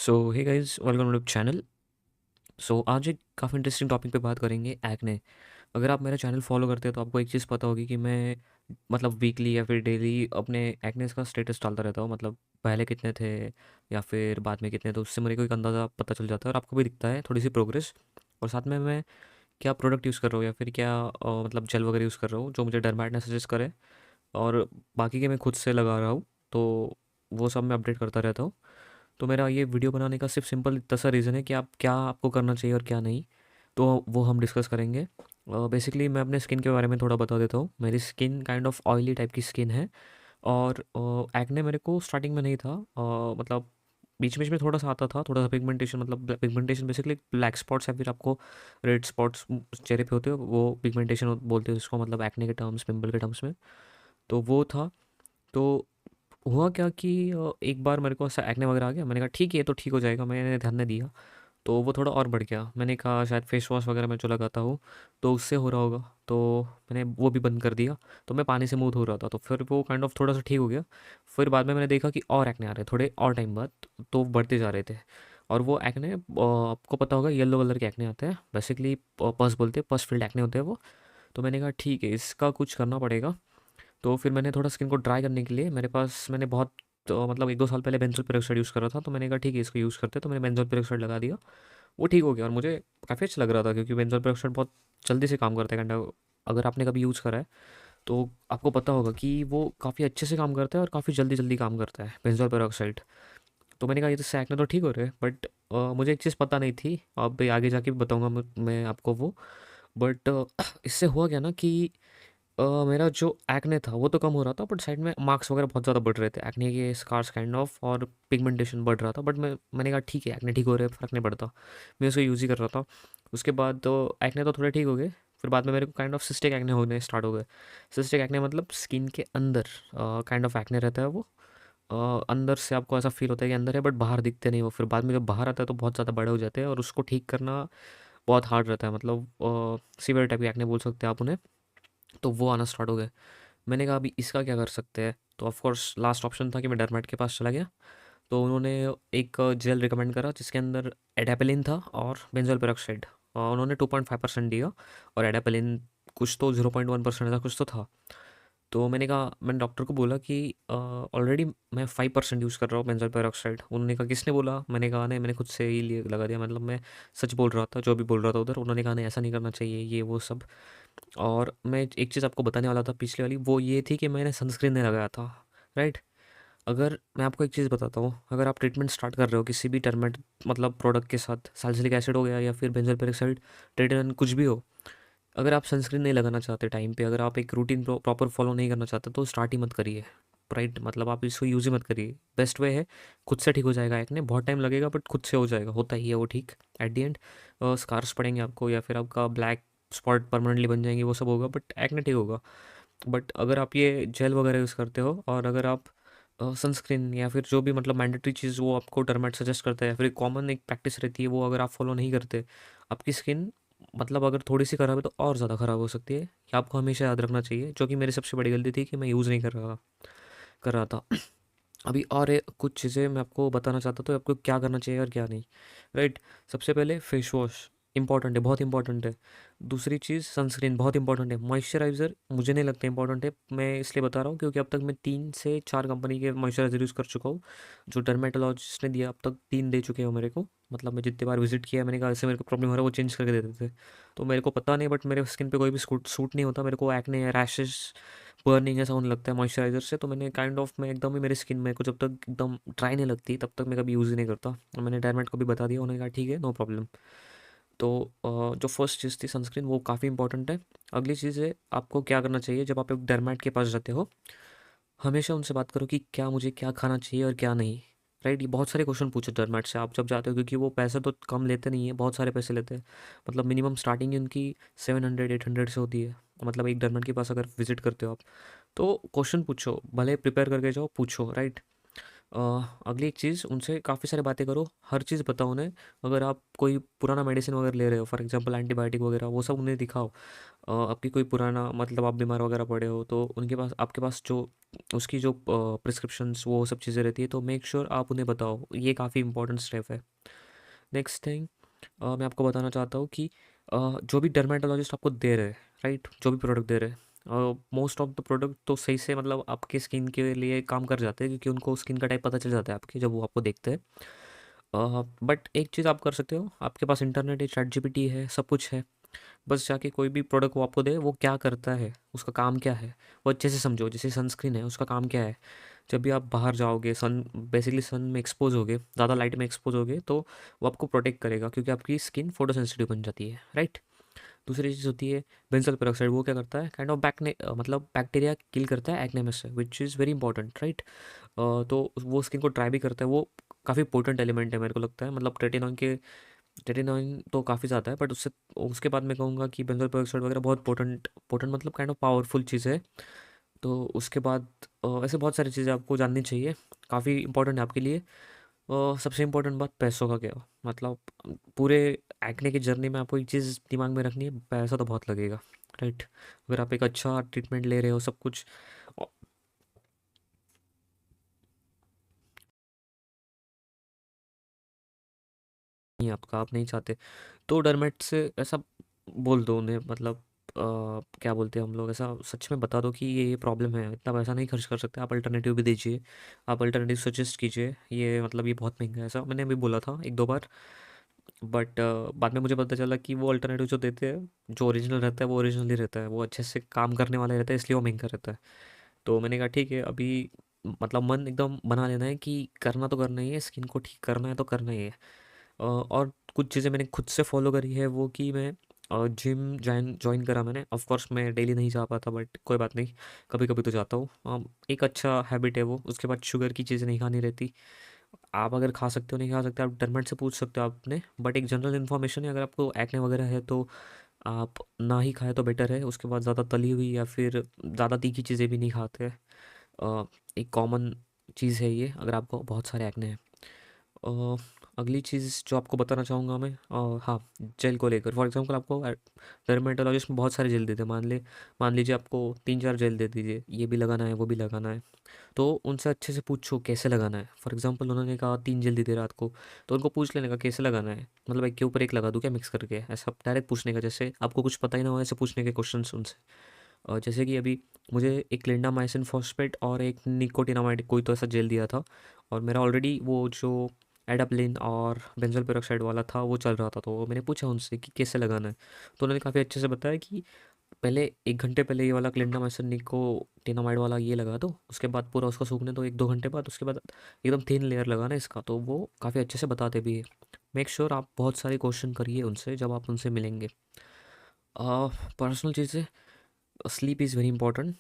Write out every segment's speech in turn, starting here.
So hey guys, welcome to channel. So आज एक काफ़ी इंटरेस्टिंग टॉपिक पे बात करेंगे, एक्ने। अगर आप मेरा चैनल फॉलो करते हैं तो आपको एक चीज़ पता होगी कि मैं मतलब वीकली या फिर डेली अपने एक्नेस का स्टेटस डालता रहता हूँ। मतलब पहले कितने थे या फिर बाद में कितने, तो उससे मेरे को एक अंदाज़ा पता चल जाता है और आपको भी दिखता है थोड़ी सी प्रोग्रेस। और साथ में मैं क्या प्रोडक्ट यूज़ कर रहा हूँ या फिर क्या मतलब जेल वगैरह यूज़ कर रहा हूँ जो मुझे डर्मेट ने सजेस्ट करे, और बाकी के मैं खुद से लगा रहा हूँ। तो वो सब मैं अपडेट करता रहता हूँ। तो मेरा ये वीडियो बनाने का सिर्फ सिंपल इतना सा रीज़न है कि आप क्या आपको करना चाहिए और क्या नहीं, तो वो हम डिस्कस करेंगे। बेसिकली मैं अपने स्किन के बारे में थोड़ा बता देता हूँ। मेरी skin kind of oily type की स्किन है, और एक्ने मेरे को स्टार्टिंग में नहीं था। मतलब बीच बीच में थोड़ा सा आता था, थोड़ा सा पिगमेंटेशन। मतलब पिगमेंटेशन बेसिकली ब्लैक स्पॉट्स या फिर आपको रेड स्पॉट्स चेहरे पे होते हो, वो पिगमेंटेशन बोलते हैं उसको, मतलब एक्ने के टर्म्स, पिंपल के टर्म्स में। तो वो था। तो हुआ क्या कि एक बार मेरे को ऐसा एक्ने वगैरह आ गया। मैंने कहा ठीक है, ये तो ठीक हो जाएगा, मैंने ध्यान नहीं दिया। तो वो थोड़ा और बढ़ गया। मैंने कहा शायद फेस वॉश वगैरह मैं जो लगाता हूँ तो उससे हो रहा होगा, तो मैंने वो भी बंद कर दिया। तो मैं पानी से मुंह धो रहा था, तो फिर वो काइंड ऑफ थोड़ा सा ठीक हो गया। फिर बाद में मैंने देखा कि और एक्ने आ रहे थोड़े और टाइम बाद, तो बढ़ते जा रहे थे। और वो एक्ने आपको पता होगा येलो कलर के एक्ने आते हैं, बेसिकली पस बोलते हैं, पस फील्ड एक्ने होते हैं वो। तो मैंने कहा ठीक है, इसका कुछ करना पड़ेगा। तो फिर मैंने थोड़ा स्किन को ड्राई करने के लिए मेरे पास मैंने बहुत तो मतलब 1-2 साल पहले बेंजोल पेरोक्साइड यूज़ कर रहा था। तो मैंने कहा ठीक है, इसको यूज़ करते हैं। तो मैंने बेंजोल पेरोक्साइड लगा दिया। वो ठीक हो गया और मुझे काफ़ी अच्छा लग रहा था, क्योंकि बेंजोल पेरोक्साइड बहुत जल्दी से काम करता है काइंड ऑफ। अगर आपने कभी यूज़ करा है तो आपको पता होगा कि वो काफ़ी अच्छे से काम करता है और काफ़ी जल्दी जल्दी काम करता है बेंजोल पेरोक्साइड। तो मैंने कहा ये तो सैकने तो ठीक हो रहे हैं, बट मुझे एक चीज़ पता नहीं थी। अब आगे जाके भी बताऊंगा मैं आपको वो। बट इससे हुआ क्या ना कि मेरा जो एक्ने था वो तो कम हो रहा था, बट साइड में मार्क्स वगैरह बहुत ज़्यादा बढ़ रहे थे, एक्ने के स्कार्स काइंड ऑफ, और पिगमेंटेशन बढ़ रहा था। बट मैंने कहा ठीक है, एक्ने ठीक हो रहे हैं, फ़र्क नहीं पड़ता। मैं उसको यूज़ ही कर रहा था। उसके बाद तो एक्ने तो थोड़े ठीक हो गए। फिर बाद में मेरे को काइंड ऑफ सिस्टिक एक्ने होने स्टार्ट हो गए। सिस्टिक एक्ने मतलब स्किन के अंदर काइंड ऑफ एक्ने रहता है वो। अंदर से आपको ऐसा फील होता है कि अंदर है, बट बाहर दिखते नहीं वो। फिर बाद में जब बाहर आता है तो बहुत ज़्यादा बड़े हो जाते हैं, और उसको ठीक करना बहुत हार्ड रहता है। मतलब सीवियर टाइप के एक्ने बोल सकते हैं आप उन्हें। तो वो आना स्टार्ट हो गए। मैंने कहा अभी इसका क्या कर सकते हैं। तो ऑफ कोर्स लास्ट ऑप्शन था कि मैं डर्मेट के पास चला गया। तो उन्होंने एक जेल रिकमेंड करा जिसके अंदर एडापेलिन था और बेंजोल पेरोक्साइड। उन्होंने 2.5% दिया, और एडापेलिन कुछ तो 0.1% ऐसा कुछ तो था। तो मैंने डॉक्टर को बोला कि ऑलरेडी मैं 5% यूज़ कर रहा हूँ बेंजोल पेरोक्साइड। उन्होंने कहा किसने बोला। मैंने कहा नहीं, मैंने खुद से ही लिए लगा दिया। मतलब मैं सच बोल रहा था, जो भी बोल रहा था उधर। उन्होंने कहा नहीं, ऐसा नहीं करना चाहिए, ये वो सब। और मैं एक चीज़ आपको बताने वाला था पिछले वाली, वो ये थी कि मैंने सनस्क्रीन नहीं लगाया था, राइट। अगर मैं आपको एक चीज़ बताता हूँ, अगर आप ट्रीटमेंट स्टार्ट कर रहे हो किसी भी टर्मेट मतलब प्रोडक्ट के साथ, सैलिसिलिक एसिड हो गया या फिर बेंजोल पेरोक्साइड, ट्रेटन कुछ भी हो, अगर आप सनस्क्रीन नहीं लगाना चाहते टाइम पे, अगर आप एक रूटीन प्रॉपर फॉलो नहीं करना चाहते, तो स्टार्ट ही मत करिए, राइट। मतलब आप इसको यूज़ ही मत करिए। बेस्ट वे है, खुद से ठीक हो जाएगा। एक्ने बहुत टाइम लगेगा, बट खुद से हो जाएगा, होता ही है वो ठीक एट द एंड। स्कार्स पड़ेंगे आपको या फिर आपका ब्लैक स्पॉट परमानेंटली बन जाएंगे, वो सब होगा, बट एक्ने ठीक होगा। बट अगर आप ये जेल वगैरह यूज़ करते हो, और अगर आप सनस्क्रीन या फिर जो भी मतलब मैंडेटरी चीज़ वो आपको डर्मेट सजेस्ट करता है, या फिर कॉमन एक प्रैक्टिस रहती है, वो अगर आप फॉलो नहीं करते, आपकी स्किन मतलब अगर थोड़ी सी ख़राब है तो और ज़्यादा ख़राब हो सकती है। ये आपको हमेशा याद रखना चाहिए, जो कि मेरी सबसे बड़ी गलती थी कि मैं यूज़ नहीं कर रहा था। अभी और कुछ चीज़ें मैं आपको बताना चाहता था, आपको क्या करना चाहिए और क्या नहीं, राइट। सबसे पहले फेस वॉश इंपॉर्टेंट है, बहुत इंपॉर्टेंट है। दूसरी चीज़ सनस्क्रीन बहुत इंपॉर्टेंट है। मॉइस्चराइज़र मुझे नहीं लगता इंपॉर्टेंट है, मैं इसलिए बता रहा हूँ क्योंकि अब तक मैं 3 से 4 कंपनी के मॉइस्चराइज़र यूज़ कर चुका हूँ। जो डर्मेटोलॉजिस्ट ने दिया अब तक 3 दे चुके हैं मेरे को। मतलब मैं जितनी बार विजिट किया, मैंने कहा ऐसे मेरे को प्रॉब्लम हो रहा है, वो चेंज करके दे देते थे। तो मेरे को पता नहीं, बट मेरे स्किन पे कोई भी सूट नहीं होता। मेरे को एक्ने, रैशेस, बर्निंग ऐसा होने लगता है मॉइस्चराइज़र से। तो मैंने काइंड ऑफ मैं एकदम ही मेरी स्किन मेरे को जब तक एकदम ड्राई नहीं लगती तब तक मैं कभी यूज़ ही नहीं करता। और मैंने डरमेट को भी बता दिया, उन्होंने कहा ठीक है, नो प्रॉब्लम। तो जो फर्स्ट चीज़ थी सनस्क्रीन, वो काफ़ी इंपॉर्टेंट है। अगली चीज़ है, आपको क्या करना चाहिए जब आप एक डरमेट के पास जाते हो। हमेशा उनसे बात करो कि क्या मुझे क्या खाना चाहिए और क्या नहीं, राइट। ये बहुत सारे क्वेश्चन पूछो डरमेट से आप जब जाते हो, क्योंकि वो पैसे तो कम लेते नहीं है, बहुत सारे पैसे लेते हैं। मतलब मिनिमम स्टार्टिंग उनकी 700-800 से होती है। मतलब एक डरमेट के पास अगर विजिट करते हो आप, तो क्वेश्चन पूछो, भले प्रिपेयर करके जाओ, पूछो, राइट। अ, अगली एक चीज़, उनसे काफ़ी सारी बातें करो, हर चीज़ बताओ उन्हें। अगर आप कोई पुराना मेडिसिन वगैरह ले रहे हो, फॉर एग्जांपल एंटीबायोटिक वगैरह, वो सब उन्हें दिखाओ। आपकी कोई पुराना मतलब आप बीमार वगैरह पड़े हो तो उनके पास, आपके पास जो उसकी जो प्रिस्क्रिप्शंस वो सब चीज़ें रहती है, तो मेक श्योर आप उन्हें बताओ। ये काफ़ी इंपॉर्टेंट स्टेप है। नेक्स्ट थिंग, मैं आपको बताना चाहता हूँ कि जो भी डर्मेटोलॉजिस्ट आपको दे रहे हैं, राइट, जो भी प्रोडक्ट दे रहे हैं, मोस्ट ऑफ द प्रोडक्ट तो सही से मतलब आपके स्किन के लिए काम कर जाते हैं, क्योंकि उनको स्किन का टाइप पता चल जाता है आपके, जब वो आपको देखते हैं। बट एक चीज़ आप कर सकते हो, आपके पास इंटरनेट है, चैट जीपीटी है, सब कुछ है। बस जाके कोई भी प्रोडक्ट वो आपको दे, वो क्या करता है, उसका काम क्या है, वो अच्छे से समझो। जैसे सनस्क्रीन है, उसका काम क्या है। जब भी आप बाहर जाओगे, सन बेसिकली सन में एक्सपोज होगे, ज़्यादा लाइट में एक्सपोज होगे, तो वो आपको प्रोटेक्ट करेगा, क्योंकि आपकी स्किन फोटो सेंसिटिव बन जाती है, राइट। दूसरी चीज़ होती है बेंजोल पेरोक्साइड। वो क्या करता है, काइंड ऑफ बैक्ने मतलब बैक्टीरिया किल करता है एक्ने में से, which is very important, right. तो वो स्किन को ड्राई भी करता है। वो काफ़ी पोटेंट एलिमेंट है मेरे को लगता है, मतलब रेटिनॉइन तो काफ़ी ज़्यादा है, बट उससे उसके बाद मैं कहूँगा कि बेंजोल पेरोक्साइड वगैरह बहुत पोटेंट पोटेंट मतलब काइंड ऑफ पावरफुल चीज़ है। तो उसके बाद ऐसे बहुत सारी चीज़ें आपको जाननी चाहिए, काफ़ी इंपॉर्टेंट है आपके लिए। सबसे इम्पोर्टेंट बात पैसों का क्या, मतलब पूरे एक्ने की जर्नी में आपको एक चीज़ दिमाग में रखनी है, पैसा तो बहुत लगेगा, राइट। अगर आप एक अच्छा ट्रीटमेंट ले रहे हो, सब कुछ नहीं आपका, आप नहीं चाहते, तो डरमेट से ऐसा बोल दो उन्हें, मतलब क्या बोलते हैं हम लोग, ऐसा सच में बता दो कि ये प्रॉब्लम है, इतना पैसा नहीं खर्च कर सकते, आप अल्टरनेटिव भी दीजिए, आप अल्टरनेटिव सजेस्ट कीजिए। ये मतलब ये बहुत महंगा है, ऐसा मैंने अभी बोला था एक दो बार। बट बाद में मुझे पता चला कि वो अल्टरनेटिव जो देते हैं, जो ओरिजिनल रहता है वो ओरिजिनल ही रहता है, वो अच्छे से काम करने वाला रहता है, इसलिए वो महंगा रहता है। तो मैंने कहा ठीक है, अभी मतलब मन एकदम बना लेना है कि करना तो करना ही है, स्किन को ठीक करना है तो करना ही है। और कुछ चीज़ें मैंने खुद से फॉलो करी है, वो कि मैं जिम ज्वाइन ज्वाइन करा मैंने। ऑफ कोर्स मैं डेली नहीं जा पाता, बट कोई बात नहीं, कभी कभी तो जाता हूँ। एक अच्छा हैबिट है वो। उसके बाद शुगर की चीज़ें नहीं खानी रहती। आप अगर खा सकते हो नहीं खा सकते, आप डरमेट से पूछ सकते हो आपने, बट एक जनरल इन्फॉर्मेशन है, अगर आपको एक्ने वगैरह है तो आप ना ही खाएं तो बेटर है। उसके बाद ज़्यादा तली हुई या फिर ज़्यादा तीखी चीज़ें भी नहीं खाते। एक कॉमन चीज़ है ये, अगर आपको बहुत सारे एक्ने हैं। अ, अगली चीज़ जो आपको बताना चाहूँगा मैं, हाँ, जेल को लेकर। फॉर एग्जांपल आपको डर्मेटोलॉजिस्ट में बहुत सारे जेल देते हैं, मान लीजिए आपको 3-4 जेल दे दीजिए, ये भी लगाना है वो भी लगाना है। तो उनसे अच्छे से पूछो कैसे लगाना है। फॉर एग्जांपल उन्होंने कहा 3 जेल दी थी रात को, तो उनको पूछ लेने का कैसे लगाना है, मतलब एक के ऊपर एक लगा दूँ क्या मिक्स करके, ऐसा डायरेक्ट पूछने का, जैसे आपको कुछ पता ही ना हो ऐसे पूछने के क्वेश्चन उनसे। जैसे कि अभी मुझे एक क्लिंडामाइसिन फॉस्फेट और एक निकोटिनामाइड कोई तो ऐसा जेल दिया था, और मेरा ऑलरेडी वो जो एडाप्लिन और बेंजोल पेरोक्साइड वाला था वो चल रहा था, तो मैंने पूछा उनसे कि कैसे लगाना है। तो उन्होंने काफ़ी अच्छे से बताया कि पहले 1 घंटे पहले ये वाला क्लिंडामाइसिन निकोटिनामाइड वाला ये लगा दो, उसके बाद पूरा उसको सूखने दो 1-2 घंटे बाद, उसके बाद एकदम थिन लेयर लगाना इसका। तो वो काफ़ी अच्छे से बताते भी है। मेक श्योर आप बहुत सारे क्वेश्चन करिए उनसे जब आप उनसे मिलेंगे। पर्सनल चीज़ें, स्लीप इज़ वेरी इंपॉर्टेंट।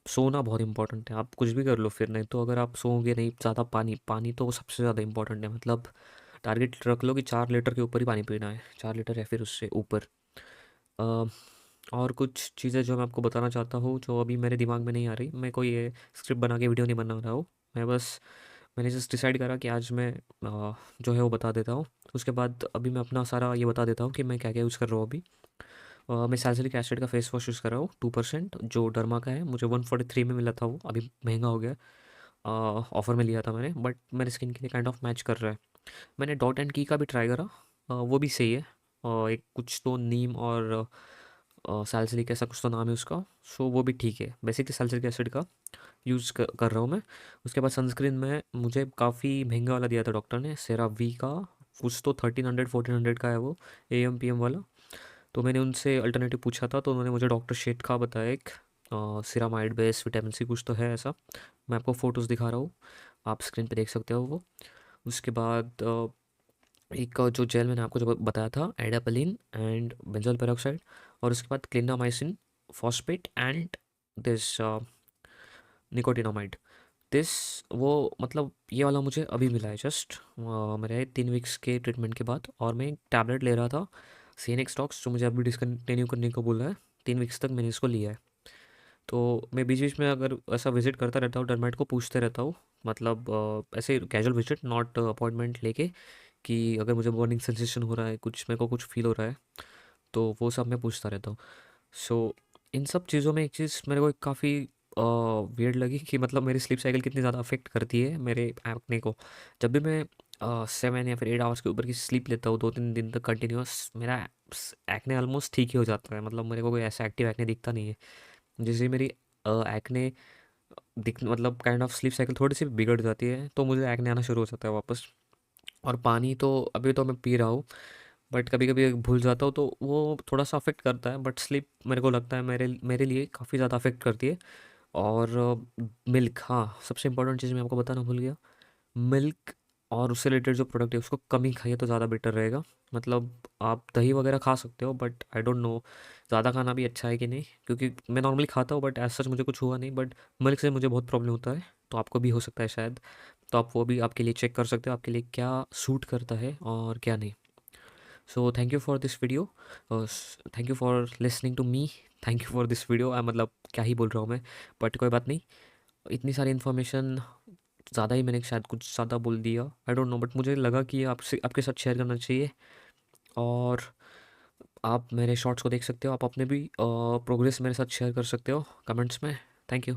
सोना बहुत इंपॉर्टेंट है। आप कुछ भी कर लो फिर, नहीं तो अगर आप सोओगे नहीं, ज़्यादा पानी पानी तो सबसे ज़्यादा इंपॉर्टेंट है, मतलब टारगेट रख लो कि 4 लीटर के ऊपर ही पानी पीना है, 4 लीटर या फिर उससे ऊपर। अ, और कुछ चीज़ें जो मैं आपको बताना चाहता हूँ, जो अभी मेरे दिमाग में नहीं आ रही, मैं कोई ये स्क्रिप्ट बना के वीडियो नहीं बना रहा हूँ। मैंने जस्ट डिसाइड करा कि आज मैं जो है वो बता देता हूँ। उसके बाद अभी मैं अपना सारा ये बता देता हूँ कि मैं क्या क्या यूज़ कर रहा हूँ अभी। मैं सैलिसिलिक एसिड का फेस वॉश यूज़ कर रहा हूँ 2%, जो डर्मा का है। मुझे 143 में मिला था, वो अभी महंगा हो गया। ऑफ़र में लिया था मैंने, बट मेरे स्किन के लिए काइंड ऑफ मैच कर रहा है। मैंने डॉट एंड की का भी ट्राई करा, वो भी सही है। एक कुछ तो नीम और सैलिसिलिक ऐसा कुछ तो नाम है उसका, सो वो भी ठीक है। बेसिकली सैलिसिलिक एसिड का यूज़ कर रहा हूँ मैं। उसके बाद सनस्क्रीन में मुझे काफ़ी महंगा वाला दिया था डॉक्टर ने, सेरावी का। कुछ तो 1300-1400 का है वो, AM/PM वाला। तो मैंने उनसे अल्टरनेटिव पूछा था, तो उन्होंने मुझे डॉक्टर शेट का बताया एक सिरामाइड बेस विटामिन सी कुछ तो है ऐसा। मैं आपको फ़ोटोज़ दिखा रहा हूँ, आप स्क्रीन पे देख सकते हो वो। उसके बाद एक जो जेल मैंने आपको जो बताया था, एडापलिन एंड बेंजोल पेरोक्साइड। और उसके बाद clindamycin phosphate and this nicotinamide. This वो मतलब ये वाला मुझे अभी मिला है जस्ट मेरे 3 वीक्स के ट्रीटमेंट के बाद। और मैं एक टैबलेट ले रहा था सीनेक्स टॉक्स, जो मुझे अभी डिसकंटिन्यू करने को बोला है। 3 वीक्स तक मैंने इसको लिया है। तो मैं बीच बीच में अगर ऐसा विजिट करता रहता हूँ, डरमेट को पूछते रहता हूँ मतलब ऐसे कैजुअल विजिट, नॉट अपॉइंटमेंट लेके, कि अगर मुझे बर्निंग सेंसेशन हो रहा है, कुछ मेरे को कुछ फ़ील हो रहा है, तो वो सब मैं पूछता रहता हूँ। सो इन सब चीज़ों में एक चीज़ मेरे को काफ़ी वियर्ड लगी कि मतलब मेरी स्लीप साइकिल कितनी ज़्यादा अफेक्ट करती है मेरे एक्ने को। जब भी मैं 7 या फिर 8 आवर्स के ऊपर की स्लीप लेता हूँ 2-3 दिन तक कंटिन्यूअस, मेरा एक्ने ऑलमोस्ट ठीक ही हो जाता है। मतलब मेरे को कोई ऐसा एक्टिव एक्ने दिखता नहीं है। जैसे मेरी एक्ने दिख मतलब काइंड ऑफ स्लीप साइकिल थोड़ी सी बिगड़ जाती है, तो मुझे एक्ने आना शुरू हो जाता है वापस। और पानी तो अभी तो मैं पी रहा हूँ, बट कभी कभी भूल जाता हूँ, तो वो थोड़ा सा अफेक्ट करता है। बट स्लीप मेरे को लगता है मेरे मेरे लिए काफ़ी ज़्यादा अफेक्ट करती है। और मिल्क, हाँ, सबसे इंपॉर्टेंट चीज़ मैं आपको बताना भूल गया। मिल्क और उससे रिलेटेड जो प्रोडक्ट है उसको कम ही खाइए तो ज़्यादा बेटर रहेगा। मतलब आप दही वगैरह खा सकते हो, बट आई डोंट नो ज़्यादा खाना भी अच्छा है कि नहीं, क्योंकि मैं नॉर्मली खाता हूँ बट एज सच मुझे कुछ हुआ नहीं। बट मिल्क से मुझे बहुत प्रॉब्लम होता है, तो आपको भी हो सकता है शायद। तो आप वो भी आपके लिए चेक कर सकते हो, आपके लिए क्या सूट करता है और क्या नहीं। So thank you for this video, thank you for listening to me, thank you for this video. मतलब क्या ही बोल रहा हूँ मैं, बट कोई बात नहीं। इतनी सारी इन्फॉर्मेशन ज़्यादा ही मैंने शायद कुछ ज़्यादा बोल दिया, आई डोंट नो, बट मुझे लगा कि आपसे आपके साथ शेयर करना चाहिए। और आप मेरे शॉर्ट्स को देख सकते हो, आप अपने भी प्रोग्रेस मेरे साथ शेयर कर सकते हो कमेंट्स में। Thank you.